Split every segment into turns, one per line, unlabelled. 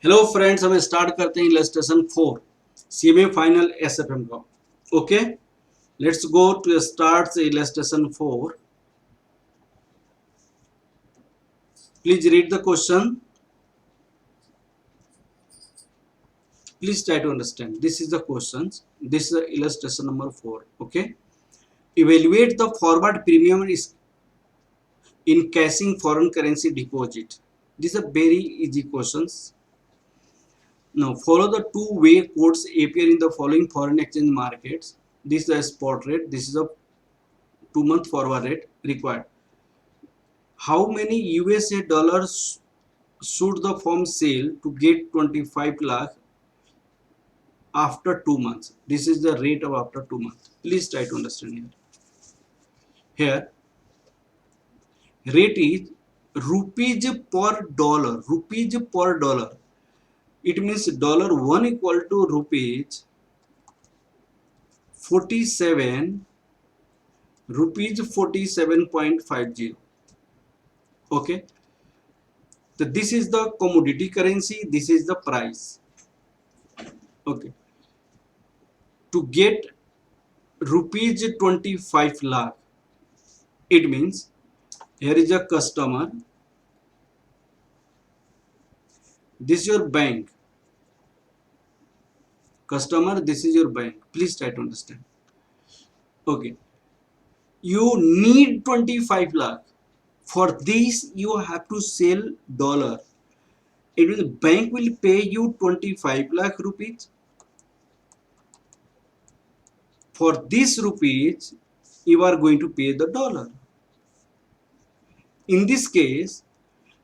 Hello friends, हमें start करते हैं इलस्ट्रेशन 4 सीएमए फाइनल एसएफएम का। Okay, let's go to start illustration 4. Please read the question. Please try to understand. This is the questions. This is the illustration number 4. Okay, evaluate the forward premium is in cashing foreign currency deposit. These are very easy questions. Now follow the two-way quotes appear in the following foreign exchange markets. This is the spot rate. This is a 2-month forward rate required. How many USA dollars should the firm sell to get 25 lakh after 2 months? This is the rate of after 2 months. Please try to understand here. Here, rate is rupees per dollar. Rupees per dollar. It means $1 equal to rupees 47, rupees 47.50. Okay. So this is the commodity currency. This is the price. Okay. To get rupees 25 lakh, it means here is a customer, this is your bank, customer, this is your bank. Please try to understand. Okay, you need 25 lakh. For this you have to sell dollar. It means bank will pay you 25 lakh rupees. For this rupees you are going to pay the dollar. In this case,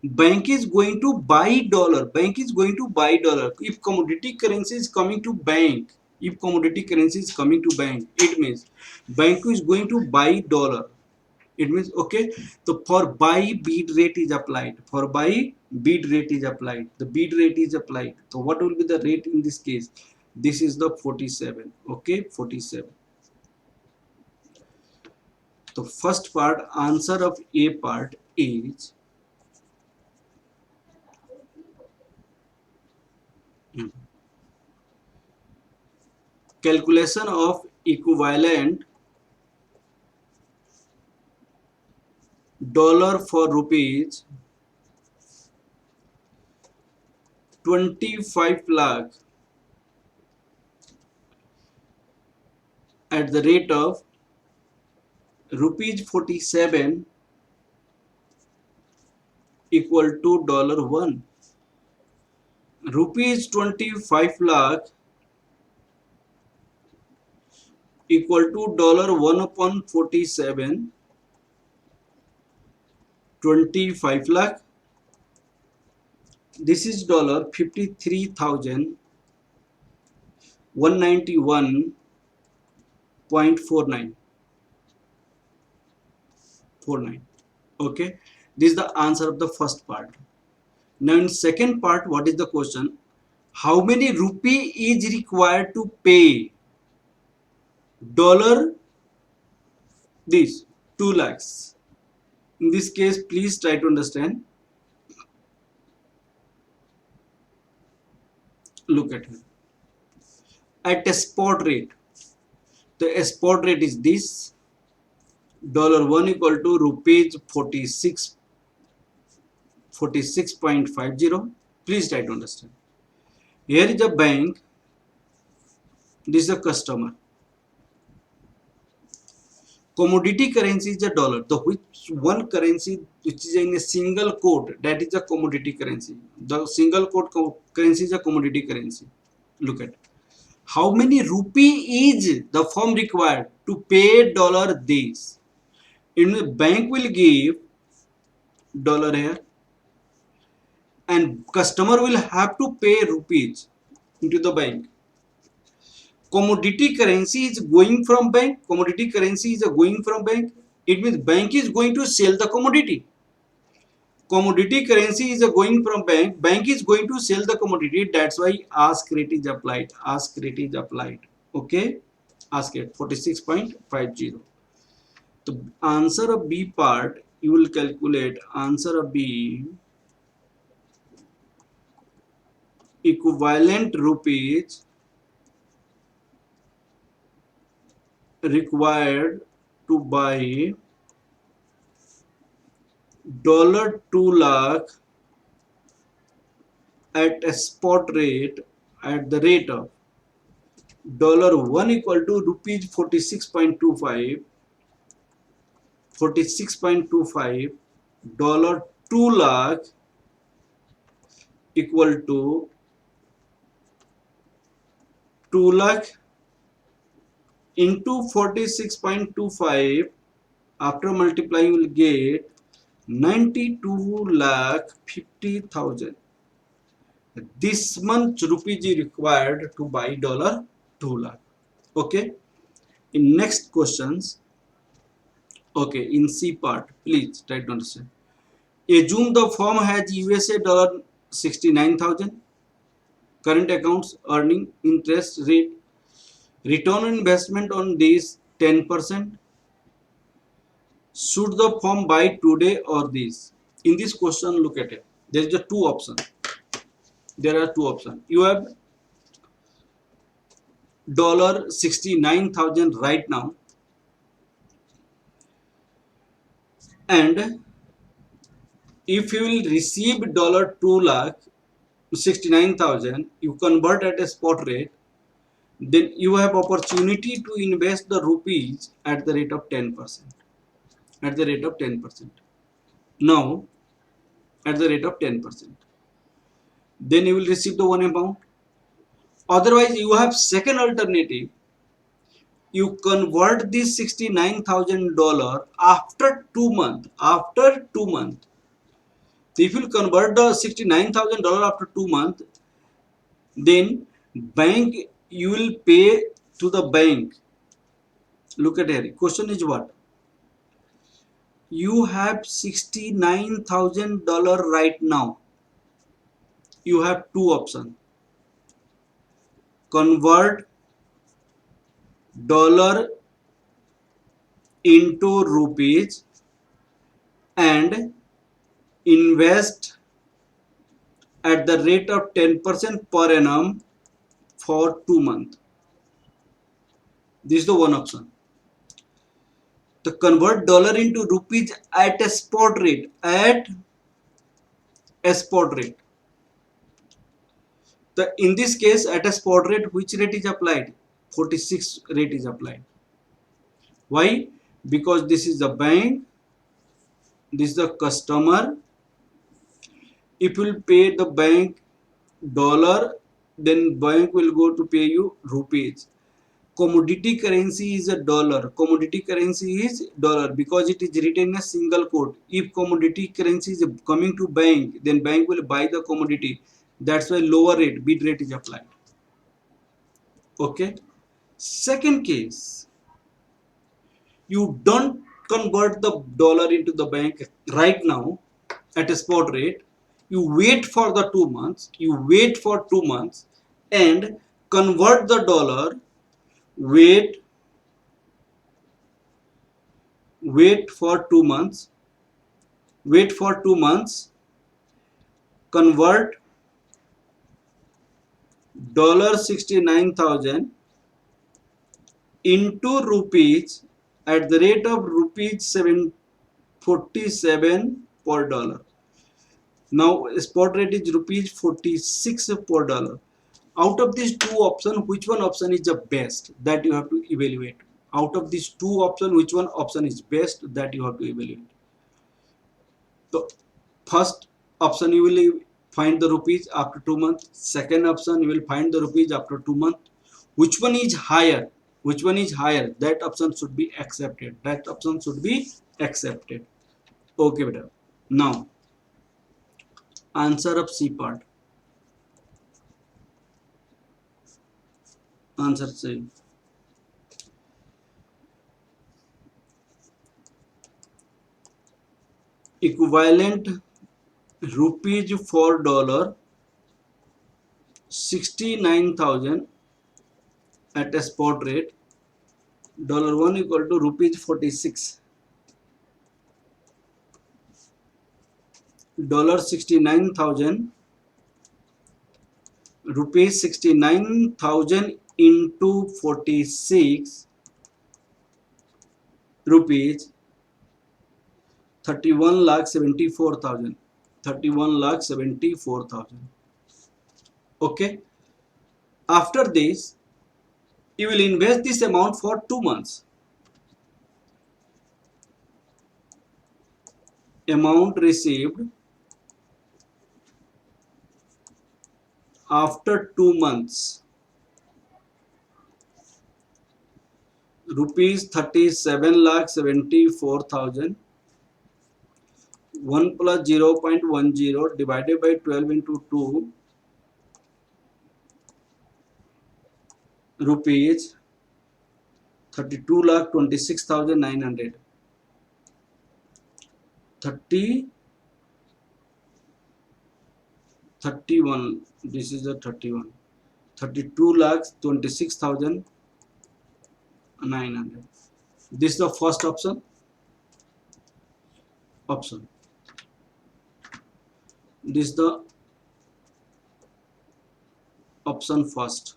bank is going to buy dollar. Bank is going to buy dollar. If commodity currency is coming to bank, if commodity currency is coming to bank, it means bank is going to buy dollar. It means, okay, so for buy bid rate is applied. For buy bid rate is applied. The bid rate is applied. So what will be the rate in this case? This is the 47. Okay, 47. The first part, answer of A part is calculation of equivalent dollar for rupees 25 lakh at the rate of rupees 47 equal to $1. Rupees 25 lakh equal to $1 upon 47. 25 lakh, this is dollar 53,191.49. Okay, this is the answer of the first part. Now in second part, what is the question? How many rupee is required to pay dollar this 2 lakhs? In this case, please try to understand. Look at it. At a spot rate, the spot rate is this. $1 equal to rupees 46.50. Please try to understand. Here is a bank. This is a customer. Commodity currency is a dollar. The which one currency which is in a single code, that is a commodity currency. The single code currency is a commodity currency. Look at how many rupee is the firm required to pay dollar this. In the bank will give dollar here, and customer will have to pay rupees into the bank. Commodity currency is going from bank. Commodity currency is going from bank. It means bank is going to sell the commodity. Commodity currency is going from bank. Bank is going to sell the commodity. That's why ask rate is applied. Ask rate is applied. Okay. Ask rate 46.50. The answer of B part, you will calculate answer of B equivalent rupees required to buy $2 lakh at a spot rate at the rate of $1 equal to rupees 46.25, dollar 2 lakh equal to 2 lakh into 46.25, after multiplying you will get 92 lakh 50,000. This much rupees is required to buy $2 lakh. Okay. In next questions, okay, in C part, please try to understand. Assume the firm has USA $69,000 current accounts earning interest rate, return on investment on this 10%. Should the firm buy today or this? In this question, look at it. There is a two option. There are two options. You have $69,000 right now, and if you will receive $2 lakh 69,000, you convert at a spot rate, then you have opportunity to invest the rupees at the rate of 10%. At the rate of 10%. Now, at the rate of 10%. Then you will receive the one amount. Otherwise, you have second alternative. You convert this $69,000 after 2 months. After 2 months. So if you convert the $69,000 after 2 months, then bank you will pay to the bank. Look at here. Question is what? You have $69,000 right now. You have two options. Convert dollar into rupees and invest at the rate of 10% per annum for 2 months. This is the one option. To convert dollar into rupees at a spot rate. At a spot rate. In this case, at a spot rate, which rate is applied? 46 rate is applied. Why? Because this is the bank, this is the customer. If you will pay the bank dollar, then bank will go to pay you rupees. Commodity currency is a dollar. Commodity currency is dollar because it is written in a single quote. If commodity currency is coming to bank, then bank will buy the commodity. That's why lower rate, bid rate is applied. Okay. Second case, you don't convert the dollar into the bank right now at a spot rate. You wait for the 2 months. You wait for 2 months and convert the dollar. Wait for 2 months. Wait for 2 months. Convert $69,000 into rupees at the rate of rupees 747 per dollar. Now spot rate is rupees 46 per dollar. Out of these two options, which one option is the best? That you have to evaluate. Out of these two options, which one option is best? That you have to evaluate. So first option you will find the rupees after 2 months. Second option you will find the rupees after 2 months. Which one is higher? Which one is higher? That option should be accepted. That option should be accepted. Okay, beta. Now answer of C part. Answer C. Equivalent rupees for dollar 69,000 at a spot rate. $1 equal to rupees 46. $69,000 rupees 69,000 into 46 rupees 31,74,000. 31,74,000. Okay. After this, you will invest this amount for 2 months. Amount received after 2 months, rupees 37,74,000. 1 plus 0.10 divided by 12 into 2, rupees 32,26,900. 30 31, this is the 31, 32,26,900. This is the first option. This is the option first.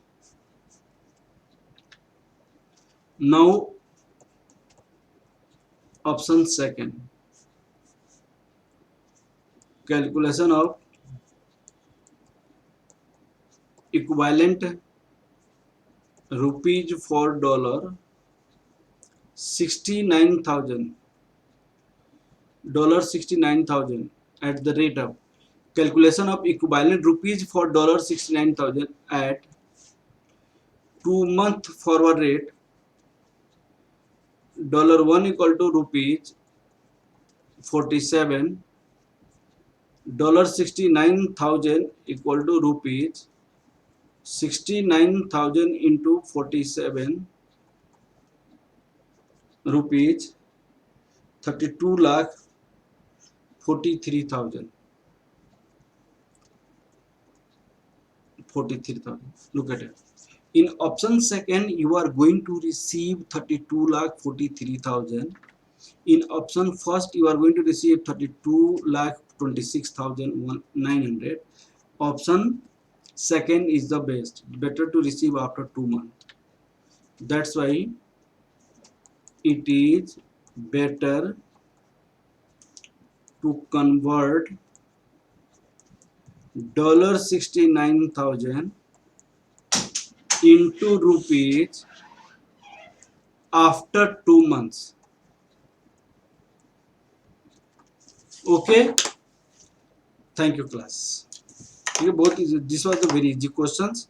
Now option second, calculation of equivalent rupees for dollar 69,000 at the rate of calculation of equivalent rupees for dollar 69,000 at 2-month forward rate. $1 equal to rupees 47, $69,000 equal to rupees 69,000 into 47, rupees 32,43,000. 43,000. Look at it. In option second, you are going to receive 32,43,000. In option first, you are going to receive 32,26,900. Option second is the best. Better to receive after 2 months. That's why it is better to convert $69,000 into rupees after 2 months. Okay, thank you class. This was the very easy questions.